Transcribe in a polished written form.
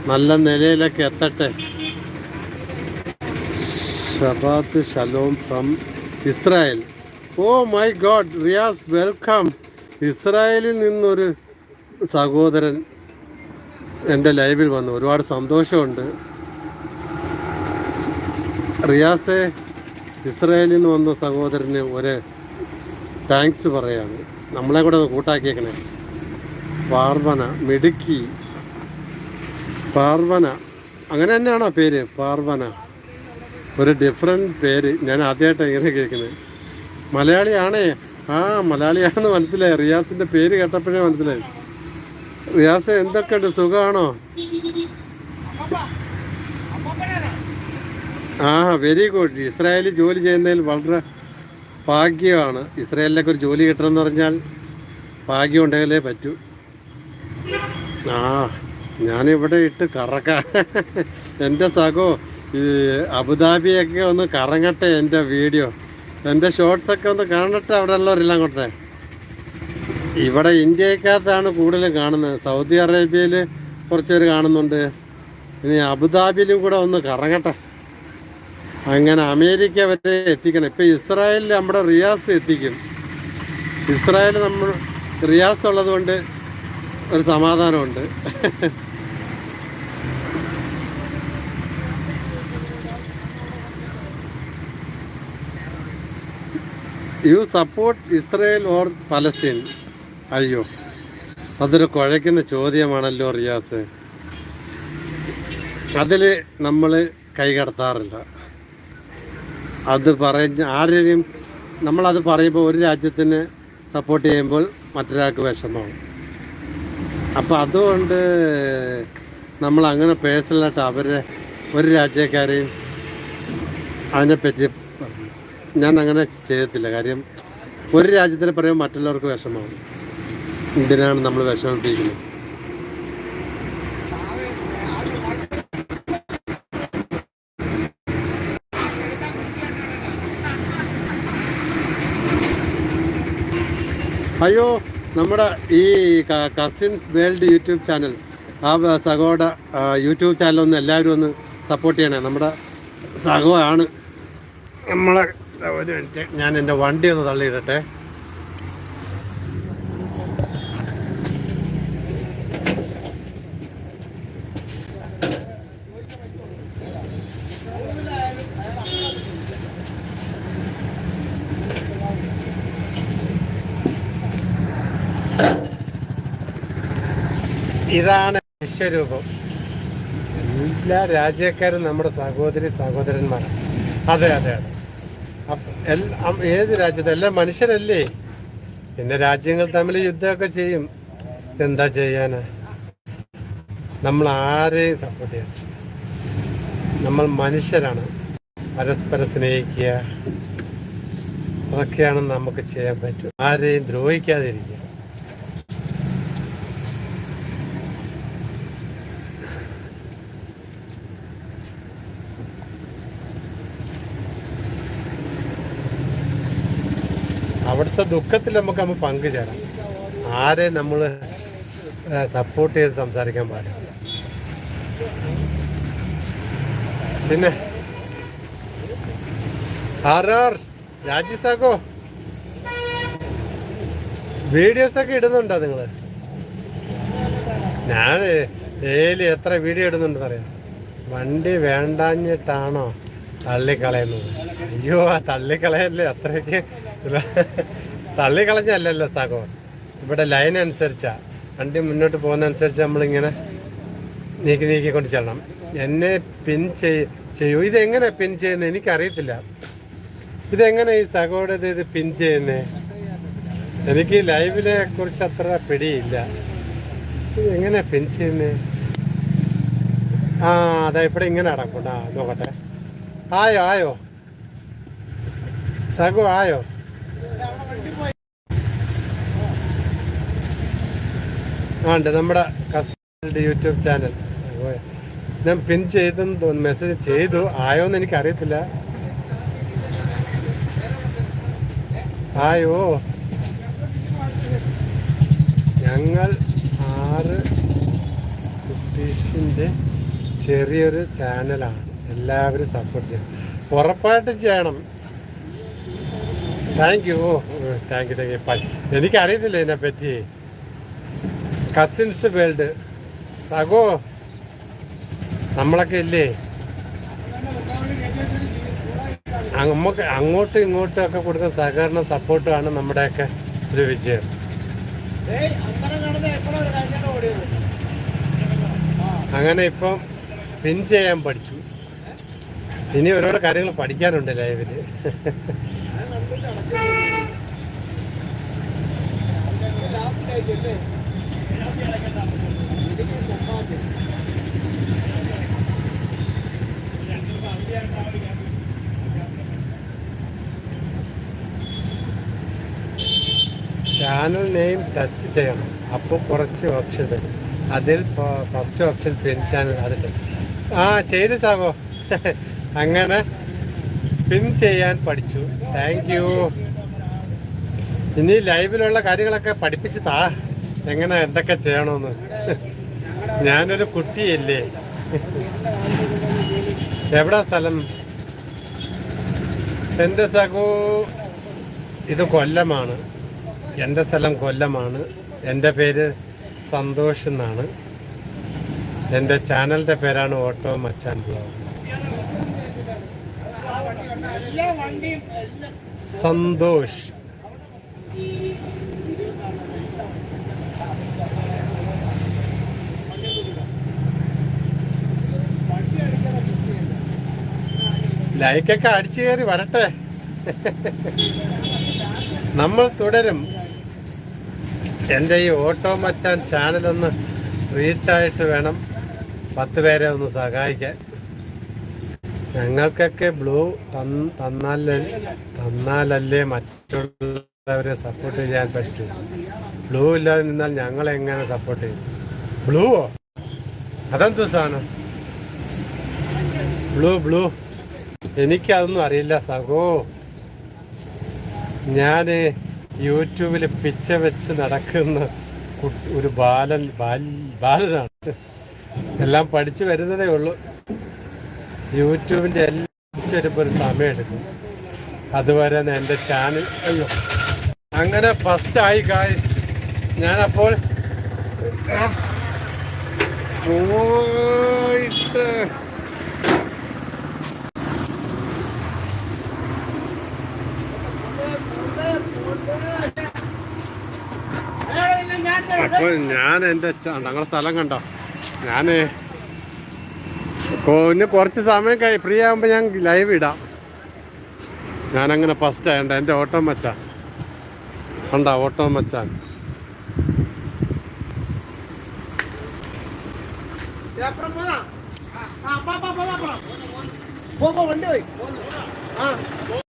നല്ല നിലയിലൊക്കെ എത്തട്ടെ. Shabbat shalom from Israel. Oh my God, Riyaz welcome. ഇസ്രായേലിൽ നിന്നൊരു സഹോദരൻ എൻ്റെ ലൈവിൽ വന്നു. ഒരുപാട് സന്തോഷമുണ്ട്. റിയാസെ, ഇസ്രായേലിൽ നിന്ന് വന്ന സഹോദരന് ഒരു താങ്ക്സ് പറയാണ്. നമ്മളെ കൂടെ ഒന്ന് കൂട്ടാക്കിയേക്കണേ. പാർവന, മിടുക്കി പാർവന, അങ്ങനെ തന്നെയാണോ പേര്? പാർവന, ഒരു ഡിഫറെൻറ്റ് പേര്. ഞാൻ ആദ്യമായിട്ടാണ് ഇങ്ങനെ കേൾക്കുന്നത്. മലയാളിയാണേ? ആ, മലയാളിയാണെന്ന് മനസ്സിലായി. റിയാസിൻ്റെ പേര് കേട്ടപ്പോഴേ മനസ്സിലായി. റിയാസ് എന്തൊക്കെയുണ്ട്, സുഖമാണോ? ആ, വെരി ഗുഡ്. ഇസ്രായേലിൽ ജോലി ചെയ്യുന്നതിൽ വളരെ ഭാഗ്യമാണ്. ഇസ്രായേലിലൊക്കെ ഒരു ജോലി കിട്ടണമെന്ന് പറഞ്ഞാൽ ഭാഗ്യം ഉണ്ടെങ്കിലേ പറ്റൂ. ആ, ഞാനിവിടെ ഇട്ട് കറക്കാം. എൻ്റെ സഖോ ഈ അബുദാബിയൊക്കെ ഒന്ന് കറങ്ങട്ടെ. എൻ്റെ വീഡിയോ, എൻ്റെ ഷോർട്സൊക്കെ ഒന്ന് കാണട്ടെ അവിടെ ഉള്ളവരെല്ലാം കൊട്ടെ. ഇവിടെ ഇന്ത്യക്കകത്താണ് കൂടുതലും കാണുന്നത്. സൗദി അറേബ്യയിൽ കുറച്ച് പേര് കാണുന്നുണ്ട്. ഇനി അബുദാബിയിലും കൂടെ ഒന്ന് കറങ്ങട്ടെ. അങ്ങനെ അമേരിക്ക വരെ എത്തിക്കണം. ഇപ്പം ഇസ്രായേലിൽ നമ്മുടെ റിയാസ് എത്തിക്കും. ഇസ്രായേൽ നമ്മൾ റിയാസ് ഉള്ളത് കൊണ്ട് ഒരു സമാധാനമുണ്ട്. You support Israel or Palestine? അയ്യോ, അതൊരു കുഴയ്ക്കുന്ന ചോദ്യമാണല്ലോ റിയാസ്. അതിൽ നമ്മൾ കൈകടത്താറില്ല. അത് ആരെയും നമ്മളത് പറയുമ്പോൾ ഒരു രാജ്യത്തിന് സപ്പോർട്ട് ചെയ്യുമ്പോൾ മറ്റൊരാൾക്ക് വിഷമമാവും. അപ്പോൾ അതുകൊണ്ട് നമ്മൾ അങ്ങനെ പേഴ്സണലായിട്ട് അവരെ ഒരു രാജ്യക്കാരെയും അതിനെപ്പറ്റി ഞാൻ അങ്ങനെ ചെയ്യത്തില്ല. കാര്യം ഒരു രാജ്യത്തിന് പറയുമ്പോൾ മറ്റുള്ളവർക്ക് വിഷമമാവും. എന്തിനാണ് നമ്മൾ വിഷമിപ്പിക്കുന്നത്? അയ്യോ, നമ്മുടെ ഈ കസിൻസ് വേൾഡ് യൂട്യൂബ് ചാനൽ, ആ സഹോദ യൂട്യൂബ് ചാനലൊന്ന് എല്ലാവരും ഒന്ന് സപ്പോർട്ട് ചെയ്യണേ. നമ്മുടെ സഹോദാണ്. നമ്മളെ ഒരു മിനിറ്റ്, ഞാൻ എൻ്റെ വണ്ടി ഒന്ന് തള്ളിയിടട്ടെ. ഇതാണ് വിശ്വരൂപം. എല്ലാ രാജ്യക്കാരും നമ്മുടെ സഹോദരന്മാരാണ്. അതെ അതെ അതെ. ഏത് രാജ്യത്ത് എല്ലാം മനുഷ്യരല്ലേ? പിന്നെ രാജ്യങ്ങൾ തമ്മിൽ യുദ്ധമൊക്കെ ചെയ്യും. എന്താ ചെയ്യാനാ? നമ്മൾ ആരെയും സപ്പോർട്ട് ചെയ്യാം. നമ്മൾ മനുഷ്യരാണ്. പരസ്പരം സ്നേഹിക്കുക, അതൊക്കെയാണ് നമുക്ക് ചെയ്യാൻ പറ്റും. ആരെയും ദ്രോഹിക്കാതിരിക്കുക. അവിടുത്തെ ദുഃഖത്തിൽ നമുക്ക് പങ്കുചേരാം. ആരെ നമ്മൾ സപ്പോർട്ട് ചെയ്ത് സംസാരിക്കാൻ പാടില്ല. പിന്നെ രാജിസാക്കോ വീഡിയോസൊക്കെ ഇടുന്നുണ്ടോ നിങ്ങൾ? ഞാൻ ഡെയിലി എത്ര വീഡിയോ ഇടുന്നുണ്ടെന്ന് അറിയാം. വണ്ടി വേണ്ടാഞ്ഞിട്ടാണോ തള്ളിക്കളയുന്നത്? അയ്യോ, ആ തള്ളിക്കളയല്ലേ, അത്രയ്ക്ക് തള്ളിക്കളഞ്ഞല്ലല്ലോ സാഗോ. ഇവിടെ ലൈൻ അനുസരിച്ചാ വണ്ടി മുന്നോട്ട് പോകുന്ന അനുസരിച്ച് നമ്മളിങ്ങനെ നീക്കിക്കൊണ്ട് ചെല്ലണം. എന്നെ പിൻ ചെയ്യൂ. ഇതെങ്ങനെ പിൻ ചെയ്യുന്നത് എനിക്കറിയത്തില്ല. ഇതെങ്ങനെ ഈ സഗോയുടെ ഇത് പിൻ ചെയ്യുന്നേ? എനിക്ക് ലൈവിനെ കുറിച്ച് അത്ര പിടിയില്ല. ഇതെങ്ങനെ പിൻ ചെയ്യുന്നേ? ആ, അതാ ഇവിടെ ഇങ്ങനെ അടക്കൂട്ടാ. നോക്കട്ടെ. ആയോ സഗോ, ആയോ? ഉണ്ട് നമ്മുടെ കസ്റ്റമറുടെ യൂട്യൂബ് ചാനൽ. ഞാൻ പിൻ ചെയ്തെന്ന് തോന്നുന്നു, മെസ്സേജ് ചെയ്തു. ആയോന്ന് എനിക്കറിയത്തില്ല. ആയോ? ഞങ്ങൾ 6 കുട്ടീസിൻ്റെ ചെറിയൊരു ചാനലാണ്, എല്ലാവരും സപ്പോർട്ട് ചെയ്യണം, ഉറപ്പായിട്ടും ചെയ്യണം. Thank you. Thank you. എനിക്കറിയത്തില്ല ഇതിനെപ്പറ്റി. കസിൻസ് വേൾഡ് സഗോ നമ്മളൊക്കെ ഇല്ലേ, നമുക്ക് അങ്ങോട്ടും ഇങ്ങോട്ടും ഒക്കെ കൊടുക്കുന്ന സഹകരണ സപ്പോർട്ടുമാണ് നമ്മുടെയൊക്കെ ഒരു വിജയം. അങ്ങനെ ഇപ്പം പിൻ ചെയ്യാൻ പഠിച്ചു. ഇനി ഓരോരോ കാര്യങ്ങൾ പഠിക്കാനുണ്ട് ലൈവില്. ചാനൽ നെയിം ടച്ച് ചെയ്യണം, അപ്പോൾ കുറച്ച് ഓപ്ഷൻ വരും. അതിൽ ഫസ്റ്റ് ഓപ്ഷൻ പിൻ ചാനൽ, അത് ടച്ച്. ചെയ്ത് സാഗോ. അങ്ങനെ പിൻ ചെയ്യാൻ പഠിച്ചു. Thank you. ഇനി ലൈവിലുള്ള കാര്യങ്ങളൊക്കെ പഠിപ്പിച്ച് താ, എങ്ങനെ എന്തൊക്കെ ചെയ്യണമെന്ന്. ഞാനൊരു കുട്ടിയല്ലേ. എവിടാ സ്ഥലം? എൻ്റെ സഖോ ഇത് കൊല്ലമാണ്. എൻ്റെ സ്ഥലം കൊല്ലമാണ്. എൻ്റെ പേര് സന്തോഷ് എന്നാണ്. എൻ്റെ ചാനലിൻ്റെ പേരാണ് ഓട്ടോ മച്ചാൻ ബ്ലോഗ്. സന്തോഷ്. ലൈക്കൊക്കെ അടിച്ചു കയറി വരട്ടെ. നമ്മൾ തുടരും. എൻ്റെ ഈ ഓട്ടോ മച്ചാൻ ചാനലൊന്ന് റീച്ചായിട്ട് വേണം 10 പേരെ ഒന്ന് സഹായിക്കാൻ. ഞങ്ങൾക്കൊക്കെ ബ്ലൂ തന്നാലല്ലേ മറ്റുള്ളവരെ സപ്പോർട്ട് ചെയ്യാൻ പറ്റൂ. ബ്ലൂ ഇല്ലാതെ നിന്നാൽ ഞങ്ങളെങ്ങനെ സപ്പോർട്ട് ചെയ്യും? ബ്ലൂവോ? അതെന്തു സാധനം? ബ്ലൂ എനിക്കതൊന്നും അറിയില്ല സഖോ. ഞാൻ യൂട്യൂബിൽ പിച്ച വെച്ച് നടക്കുന്ന ഒരു ബാലനാണ്. എല്ലാം പഠിച്ചു വരുന്നതേ ഉള്ളൂ. യൂട്യൂബിൻ്റെ എല്ലാം വരുമ്പോൾ ഒരു സമയം എടുക്കും. അതുവരെ എൻ്റെ ചാനൽ അങ്ങനെ ഫസ്റ്റ് ആയി ഗായ്സ്. ഞാനപ്പോൾ പോയിട്ട് അപ്പോൾ ഞാൻ എൻ്റെ ഞങ്ങളുടെ സ്ഥലം കണ്ടോ. ഞാൻ ഇന്ന് കുറച്ച് സമയം ഫ്രീ ആകുമ്പോൾ ഞാൻ ലൈവ് ഇടാം. ഞാനങ്ങനെ ഫസ്റ്റ് ആയണ്ട. എൻ്റെ ഓട്ടോ മച്ചാൻ കണ്ടോ, ഓട്ടോ മച്ചാൻ.